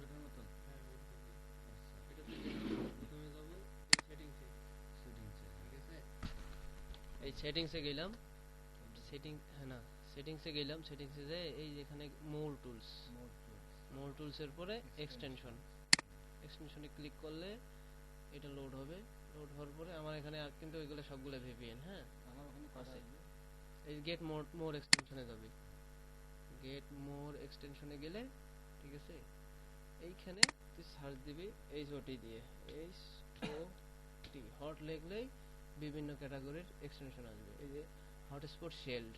হ্যাঁ এটাতে প্রথমে যাব এই সেটিংসে, ঠিক আছে। এই সেটিংসে গেলাম, হ্যাঁ না, সেটিংসে গেলাম, সেটিংসে যে এই যেখানে মোর টুলসের পরে এক্সটেনশনে ক্লিক করলে এটা লোড হবে। লোড হওয়ার পরে আমার এখানে কিন্তু এগুলো সবগুলো ভিপিএন, হ্যাঁ আছে। এই গেট মোর এক্সটেনশনে যাবে, গেট মোর এক্সটেনশনে গেলে ঠিক আছে, এইখানে তুই সার্চ দিবি HOT দিয়ে, HOT হট লিখলেই বিভিন্ন ক্যাটাগরির এক্সটেনশন আসবে। এই যে হটস্পট শেল্ড,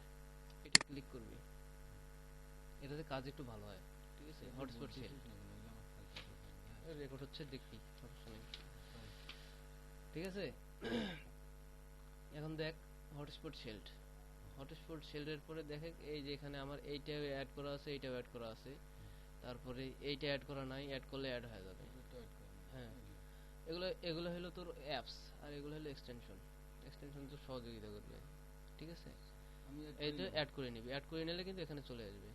এটা ক্লিক করবি, এটাতে কাজ একটু ভালো হয়, ঠিক আছে। হটস্পট শেল্ড রেকর্ড হচ্ছে, দেখবি ঠিক আছে। এখন দেখ হটস্পট শেল্ডের পরে দেখে এই যে এখানে আমার এইটাও অ্যাড করা আছে, এইটাও অ্যাড করা আছে, তারপরে এইটা অ্যাড করা নাই, অ্যাড করলে অ্যাড হয়ে যাবে। হ্যাঁ, এগুলো হলো তোর অ্যাপস, আর এগুলো হলো এক্সটেনশন তো সহযোগিতা করবে, ঠিক আছে। এইটা অ্যাড করে নিবি, অ্যাড করে নিলে কিন্তু এখানে চলে আসবে।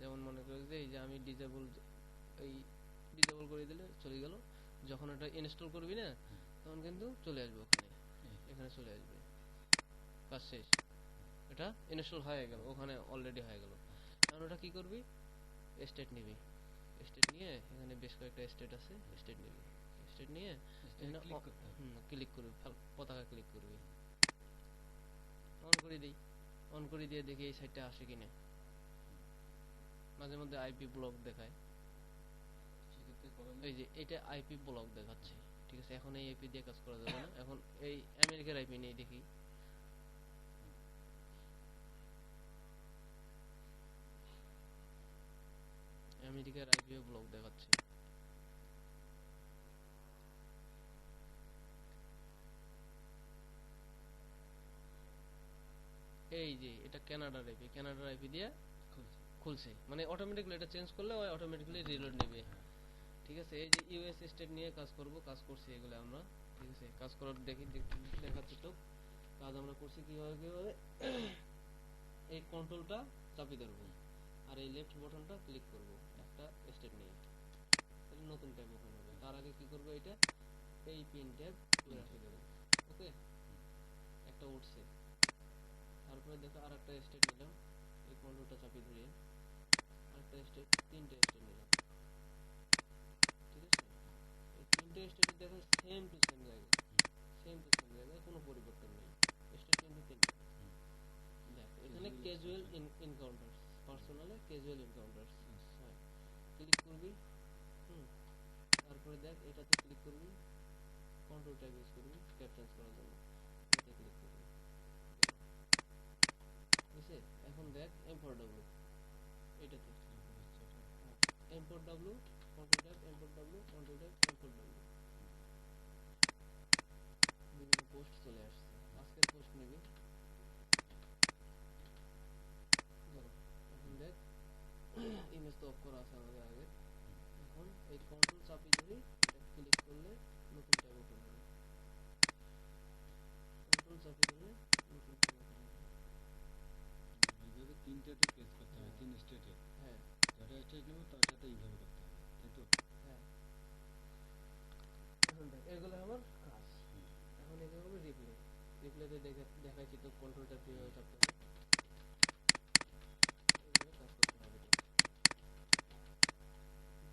যেমন মনে করি যে এই যে আমি ডিসেবল করে দিলে চলে গেল, যখন এটা ইনস্টল করবি না তখন কিন্তু চলে আসবে ওখানে, এখানে চলে আসবে, কাজ শেষ। এটা ইনস্টল হয়ে গেল, ওখানে অলরেডি হয়ে গেল। এখন ওটা কি করবি, স্টেট নিবি, স্টেট নিয়ে এখানে বেশ কয়েকটা স্টেট আছে, স্টেট নিবি, স্টেট নিয়ে এখানে ক্লিক করবি, পতাকা ক্লিক করবি, অন করে দিয়ে দেখি এই সাইটটা আসে কিনা। মাঝে মধ্যে আইপি ব্লক দেখায়, এই যে এটা আইপি ব্লক দেখাচ্ছে, ঠিক আছে। এখন এই আইপি দিয়ে কাজ করা যাবে না, এখন এই আমেরিকার আইপি নিয়ে দেখি। আমেরিকার আইপিও ব্লক দেখাচ্ছে। এই যে এটা কানাডার আইপি দিয়ে খুলছে, মানে অটোমেটিক্যালি এটা চেঞ্জ করলে ওই অটোমেটিক্যালি রিলোড নেবে, ঠিক আছে। এই যে ইউএস স্টেট নিয়ে কাজ করছি এগুলো আমরা, ঠিক আছে। কাজ করার দেখাচ্ছি তো, কাজ আমরা করছি কিভাবে এই কন্ট্রোলটা চাপি ধরবো আর এই লেফট বাটনটা ক্লিক করব একটা স্টেট নিয়ে, তাহলে নতুন ট্যাব ওপেন হবে। তার আগে কি করব, এটা এই পিন ট্যাব তুলে রাখতে দেবো, ওকে। একটা উঠছে, তারপরে দেখো আর একটা স্টেট নিলাম, এই কন্ট্রোলটা চাপি ধরে আরেকটা স্টেট, তিনটে স্টেট নিলাম, ঠিক আছে। এই তিনটে স্টেট দেখো সেম টু সেম জায়গায় কোনো পরিবর্তন নেই, স্টেট কিন্তু তিনটে। দেখ এখানে ক্যাজুয়াল এনকাউন্টার্স, পার্সোনালে ক্যাজুয়াল এনকাউন্টার্স, হ্যাঁ ক্লিক করবি, তারপরে দেখ এটাতে ক্লিক করবি, কন্ট্রোল ট্যাব ইউজ করবি ট্যাব চেঞ্জ করার জন্য, এটাতে ক্লিক করবি, ঠিক আছে। এখন দেখ M4W, এটাতে M4W, control tab M4W, control tab M4W, বিভিন্ন পোস্ট চলে আসছে। আজকের পোস্ট নিবি, ধরো এখন দেখ ইমেজ তো অফ করা আছে আমাদের আগে। এখন এই কন্ট্রোল চাপি ধরে এটা ক্লিক করলে নতুন ট্যাব ওপেন হবে, কন্ট্রোল চাপি ধরে নতুন ট্যাব ওপেন হবে। এইভাবে তিনটাতে প্রেস করতে হবে, তিন স্টেটে, হ্যাঁ যটা স্টেট নেব তার সাথে এইভাবে করতে হবে, তাই তো, হ্যাঁ। এখন দেখ এগুলো আমার কাজ। এখন এগুলো হবে রিপ্লেতে দেখাচ্ছি তো কন্ট্রোলটা কিভাবে চাপতে হবে, এইভাবে কাজ করতে হবে।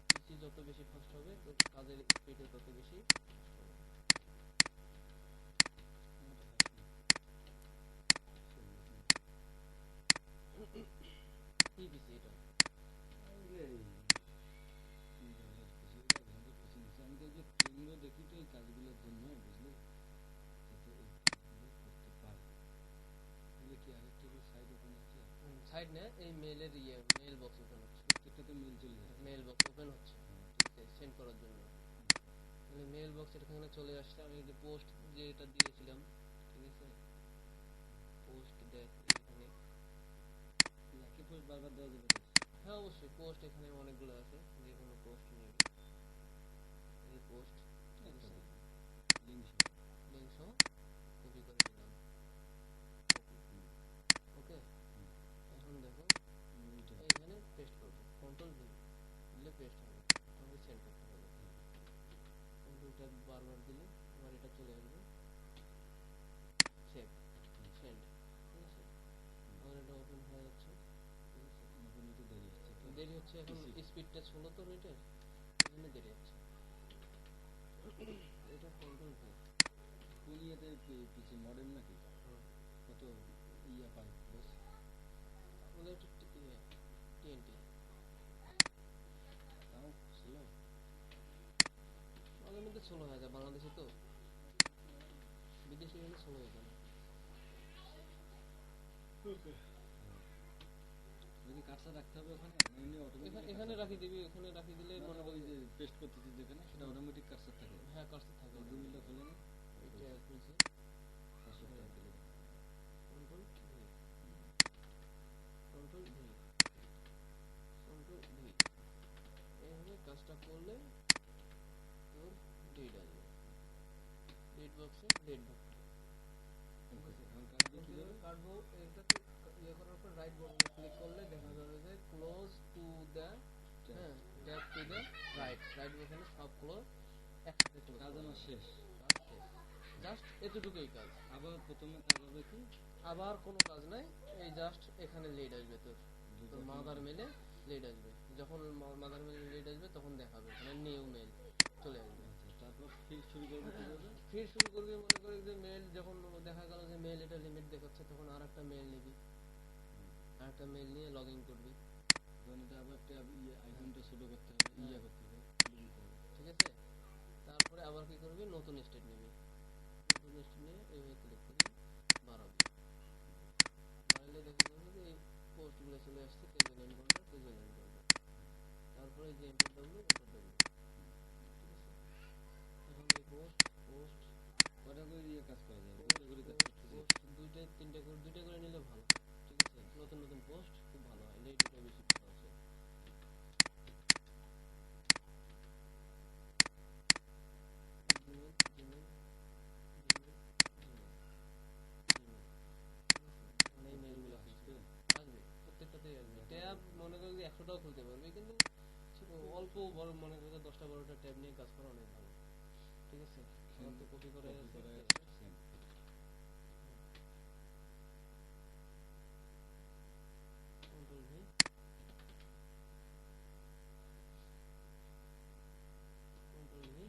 পিসি যত বেশি ফাস্ট হবে তো কাজের স্পিডও তত বেশি হবে। কি পিসি এটা, আমি তো যে ট্রেনিংও দেখি তো এই কাজগুলোর জন্য, বুঝলে, যাতে এই কাজগুলো করতে পারে। তাহলে কি আরেকটা সাইড ওপেন হচ্ছে, সাইড না, এই মেলের মেল বক্স ওপেন হচ্ছে, প্রত্যেকটাতে মেল চলে যাচ্ছে, মেল বক্স ওপেন হচ্ছে, ঠিক আছে, সেন্ড করার জন্য। তাহলে মেল বক্স এখানে চলে আসছে, আমি যে পোস্ট যেটা দিয়েছিলাম, ঠিক আছে, পোস্ট দেখ এখানে লাকি পোস্ট বারবার দেওয়া যাবে, হ্যাঁ অবশ্যই পোস্ট এখানে অনেকগুলো আছে, যে কোনো পোস্ট নিবি, এই পোস্ট, ঠিক আছে, লিঙ্ক সহ কপি করে দিলাম, ওকে। এখন দেখো এখানে পেস্ট করবো, কন্ট্রোল ভি দিলে পেস্ট হবে, আমাকে সেন্ড করতে হবে। কন্ট্রোল ট্যাব বারবার দিলে আবার এটা চলে আসবে, সেভ, সেন্ড, ঠিক আছে। আমার এটা ওপেন হয়ে যাচ্ছে, ঠিক আছে। দেরি হচ্ছে এখন, স্পিডটা ষোলো তো নেটের, এই জন্য দেরি হচ্ছে। এটা কন্ট্রোল ভি। কোন ইয়েতে পিসি মডেল নাকি? কত ইয়া পায় বস? ওদের একটু টিএনটি তাও স্লো। মাঝে মধ্যে স্লো হয়ে যায়, বাংলাদেশে তো, বিদেশি হলে স্লো হয়ে যায় না। যদি কার্সার রাখতে হবে ওখানে, এমনি অটোমেটিক এখানে রাখি দিবি, ওখানে রাখি দিলে মনে ওই করি যে পেস্ট করতেছি যেখানে, সেটা অটোমেটিক কার্সার থাকে। হ্যাঁ কার্সর থাকে। দুই মিনিট খোলে না, এটা খুলছি, পাসওয়ার্ডটা দিলে control V, control V, control V, এইভাবে কাজটা করলে তোর ডেট আসবে, ডেট বক্সে ডেট ঢুকবে। এখন কাটবে কিভাবে? কাটবো, এটাতে ইয়ে করার পর রাইট বাটনে ক্লিক করলে দেখা যাবে যে ক্লোজ টু দ্য, হ্যাঁ tab to the right, right বাটনে সব ক্লোজ একসাথে ক্লোজ। কাজ আমার শেষ, জাস্ট এতটুকুই কাজ। আবার প্রথমে কাজ হবে কি? আবার কোনো কাজ নাই, এই জাস্ট এখানে লিড আসবে তোর, তোর মাদার মেলে লিড আসবে। যখন মাদার মেলে লিড আসবে তখন দেখাবে এখানে নিউ মেল চলে আসবে। তারপর ফির শুরু করবো কিভাবে? ফির শুরু করবি, মনে করি যে মেল যখন দেখা গেল যে মেল এটা লিমিট দেখাচ্ছে, তখন আর একটা মেল নিবি, আর একটা মেল নিয়ে লগ ইন করবি। তখন এটা আবার ট্যাব ইয়ে আইকনটা ছোট করতে হবে, ইয়া করতে হবে, ঠিক আছে। তারপরে আবার কি করবি, নতুন স্টেট নিবি, নতুন স্টেট নিয়ে এইভাবে ক্লিক করে বাড়াবি, বাড়ালে দেখা যাবে যে এই পোস্টগুলো চলে আসছে, ক্যাজুয়াল এনকাউন্টার, ক্যাজুয়াল এনকাউন্টার, তারপরে যে এন্টার ডাব্লিউ, এন্টার ডাব্লিউ, ঠিক আছে। এখন এই পোস্ট পোস্ট কটা করে দিয়ে কাজ করা যায়? পোস্ট দুটো করে কাজ করতে চাই। পোস্ট দুইটা তিনটা করে, দুইটা করে নিলে ভালো, ঠিক আছে। নতুন নতুন পোস্ট খুব ভালো হয়, লেট এটা বেশি ভালো আছে। Gmail Gmail Gmail Gmail Gmail, মানে এই মেলগুলো আসবে, প্রত্যেকটাতেই আসবে। ট্যাব মনে করি যে 100টাও খুলতে পারবে, কিন্তু অল্প বড় মনে করি 10টা 12টা ট্যাব নিয়ে কাজ করা অনেক ভালো, ঠিক আছে। আমার তো কপি করে control V, control V,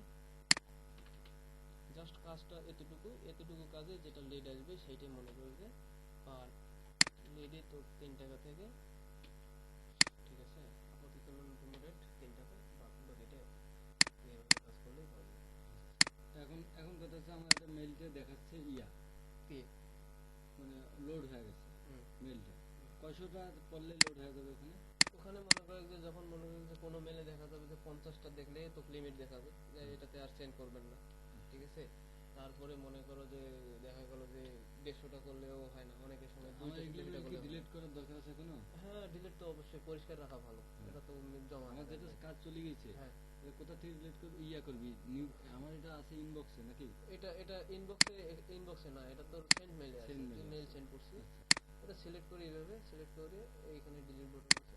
just কাজটা এতটুকু, এতটুকু কাজে যেটা লিড আসবে সেইটাই মনে করি যে আর লিডে তো 3 টাকা থেকে, ঠিক আছে। আপাতত নতুন রেট 3 টাকা, বাকিটা এইভাবে কাজ করলেই পারবে। এখন এখন কথা হচ্ছে, আমার একটা মেলটা দেখাচ্ছে ইয়া কি মানে লোড হয়ে গেছে মেলটা, কয়শোটা পড়লে লোড হয়ে যাবে ওখানে? ওখানে মনে করে যে যখন মনে করেন যে কোনো মেলে দেখা যাবে যে 50টা দেখলে তো লিমিট দেখাবে যে এটাতে আর সেন্ড করবেন না, ঠিক আছে। তারপরে মনে করো যে দেখা গেল যে 150টা করলেও হয় না, অনেকের সময় আমার এগুলো কি ডিলিট করার দরকার আছে কোনো? হ্যাঁ ডিলিট তো অবশ্যই, পরিষ্কার রাখা ভালো, এটা তো জমা আমার যেটা কাজ চলে গেছে, হ্যাঁ কোথা থেকে ডিলিট করবি, ইয়া করবি নিউ? আমার এটা আছে ইনবক্সে নাকি? এটা এটা ইনবক্সে, ইনবক্সে না, এটা তোর সেন্ড মেলে আছে, মেল সেন্ড করছি। এটা সিলেক্ট করে এইভাবে সিলেক্ট করে এইখানে ডিলিট বাটন আছে,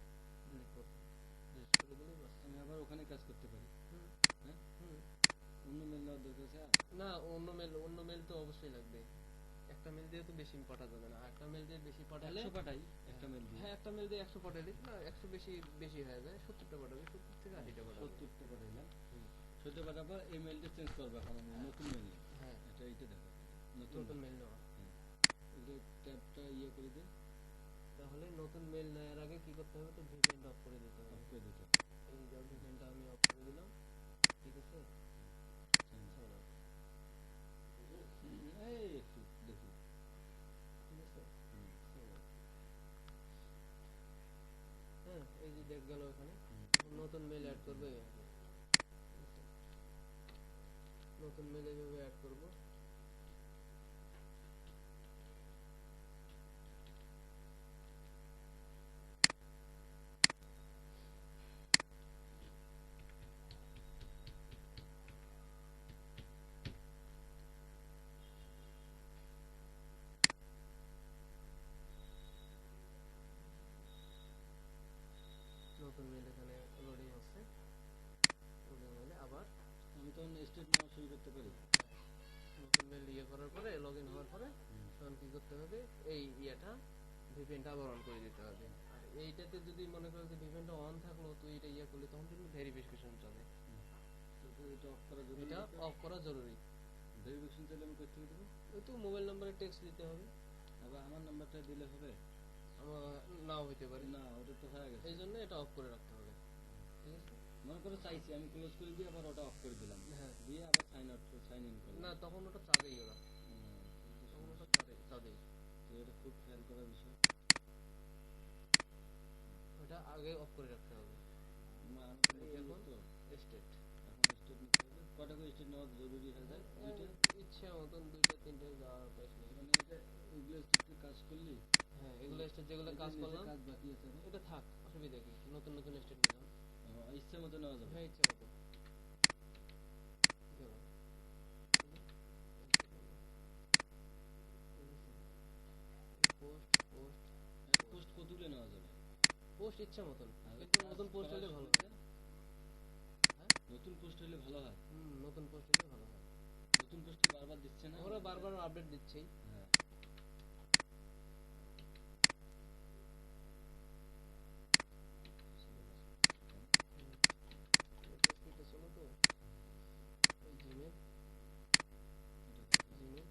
ডিলিট করতে, ডিলিট করে দিলেই বাস। আমি আবার ওখানে কাজ করতে পারি? হ্যাঁ, হুম, অন্য মেল নেওয়ার দরকার আছে? না অন্য মেল তো অবশ্যই লাগবে, একটা মেল দিয়ে তো বেশি পাঠানো যাবে না, একটা মেল দিয়ে বেশি পাঠালে 100 পাঠাই একটা মেল দিয়ে? হ্যাঁ একটা মেল দিয়ে 100 পাঠালে না, 100 বেশি বেশি হয়ে যায়, 70টা পাঠাবে, 70 থেকে 80টা পাঠাবে। 70টা পাঠাইলাম, 70 পাঠাবার এই মেলটা চেঞ্জ করবা, কারণ নতুন মেল নেই। হ্যাঁ এটা এইটা দেখো, নতুন মেল নেওয়া, এই ট্যাবটা ইয়ে করে দিই, তাহলে নতুন মেল নেওয়ার আগে কি করতে হবে, তো ভিপিএন অফ করে দিতে হবে। অফ করে দিতে। এই যে ভিপিএনটা আমি অফ করে দিলাম, ঠিক আছে। এই একটু দেখি, ঠিক আছে, হ্যাঁ এই যে দেখ গেল এখানে নতুন মেল অ্যাড করবে, নতুন মেল এইভাবে অ্যাড করব। নতুন মেল এখানে লোডিং হচ্ছে, তখন স্টেট নেওয়া শুরু করতে পারি। নতুন মেল ইয়ে করার পরে লগ ইন হওয়ার পরে তখন কি করতে হবে, এই ইয়েটা ভিপিএনটা আবার অন করে দিতে হবে। আর এইটাতে যদি মনে করো যে ভিপিএনটা অন থাকলো তো এটা ইয়ে করলে তখন কিন্তু ভেরিফিকেশন যাবে। তো এটা অফ করা জরুরি। এটা অফ করা জরুরি। ভেরিফিকেশন চাইলে আমি কোথা থেকে দেবো? ওই তো মোবাইল নাম্বারে টেক্সট দিতে হবে। আবার আমার নাম্বারটা দিলে হবে? আমার নাও হইতে পারে। না, ওটা তো হয়ে গেছে। এই জন্য এটা অফ করে রাখতে হবে। ঠিক আছে, মনে করো চাইছি আমি ক্লোজ করে দিয়ে আবার ওটা অফ করে দিলাম, হ্যাঁ দিয়ে আবার সাইন ইন করলাম। না তখন ওটা চাবেই ওরা, তখন ওটা চাবেই। তো এটা খুব খেয়াল করার বিষয়। ওটা আগে অফ করে রাখতে হবে। আমি তো এই নতুন এখন তো, স্টেট এখন স্টেট নিতে হবে। কটা করে স্টেট নেওয়া জরুরি হয়ে যায়? দুইটা? ইচ্ছা মতন দুইটা তিনটে যাওয়ার পাইস নেই। মানে এটা এগুলো স্টেটে কাজ করলি, হ্যাঁ এগুলো স্টেট যেগুলো কাজ এদের করলাম কাজ বাকি আছে না? এটা থাক, অসুবিধা কি, নতুন নতুন স্টেট নিলাম। ইচ্ছে মতো নেওয়া যাবে। হ্যাঁ ইচ্ছা মতো গেলাম। পোস্ট পোস্ট পোস্ট কতগুলো নেওয়া যাবে? পোস্ট ইচ্ছা মতন, আর কিন্তু কাজ নতুন পোস্ট করার হলে ভালো সুবিধা? হয়। হ্যাঁ নতুন পোস্ট হলে ভালো হয়। নতুন পোস্ট হলে ভালো হয়। নতুন পোস্ট বারবার দিচ্ছে না? ওরা বারবার আপডেট দিচ্ছেই। হ্যাঁ। চলো তো জিমেল জিমেল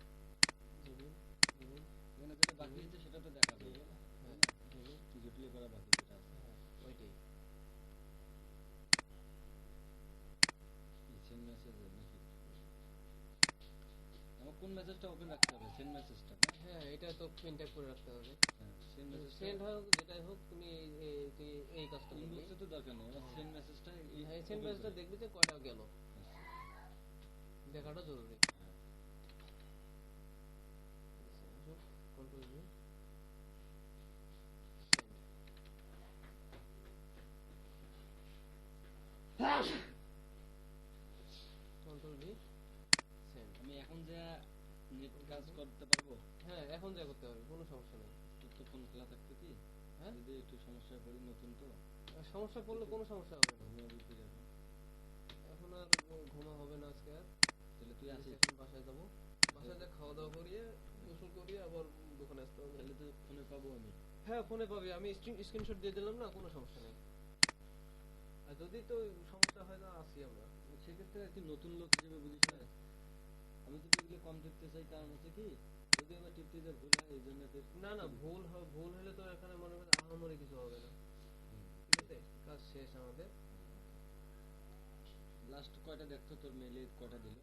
জিমেল জিমেল, এখানে যেটা বাকি আছে সেটা তো দেখাবে। হ্যাঁ জিমেল, টিকিটলি করা বাকি যেটা আছে। হ্যাঁ ওইটাই। সেন্ড মেসেজ নাকি? আমার কোন মেসেজটা ওপেন রাখতে হবে? সেন্ড মেসেজটা? হ্যাঁ এটা তো পিন ট্যাগ করে রাখতে হবে। হ্যাঁ, সেন্ড মেসেজটা সেন্ড হোক যেটাই হোক, তুমি এই কাজটা করবে। ইনবক্সে তো দরকার নেই, আমার সেন্ড মেসেজটা হ্যাঁ সেন্ড মেসেজটা দেখবি যে কয়টা গেল, দেখাটা জরুরি। Control V control V send. আমি এখন যা নেট কাজ করতে পারবো? হ্যাঁ এখন যা করতে হবে, কোনো সমস্যা নেই। তো ফোন খোলা থাকবে কি? হ্যাঁ যদি একটু সমস্যায় পড়ি, নতুন তো সমস্যা পড়লে কোনো সমস্যা হবে না। ঘুমাবি ফিরে এখন। এখন আর ঘুমা হবে না আজকে আর। তাহলে তুই আসিস? এখন বাসায় যাবো, বাসায় যা খাওয়া দাওয়া করিয়ে গোসল করিয়ে আবার দোকানে আসতে হবে। তাহলে তো ফোনে পাবো আমি। হ্যাঁ ফোনে পাবি, আমি স্ক্রিনশট দিয়ে দিলাম না, কোনো সমস্যা নেই। আর যদি তো সমস্যা হয় না আসি আমরা। সেক্ষেত্রে আর কি নতুন লোক হিসেবে বুঝিস না, আমি যদি এগুলো কম টিপতে চাই, কারণ হচ্ছে কি যদি আমার টিপতে যে ভুল হয় এই জন্য না না ভুল হলে তো এখানে মনে করেন আহামরি কিছু হবে না। ঠিক আছে, কাজ শেষ আমাদের। লাস্ট কয়টা দেখতো তোর মেলে, কয়টা দিল?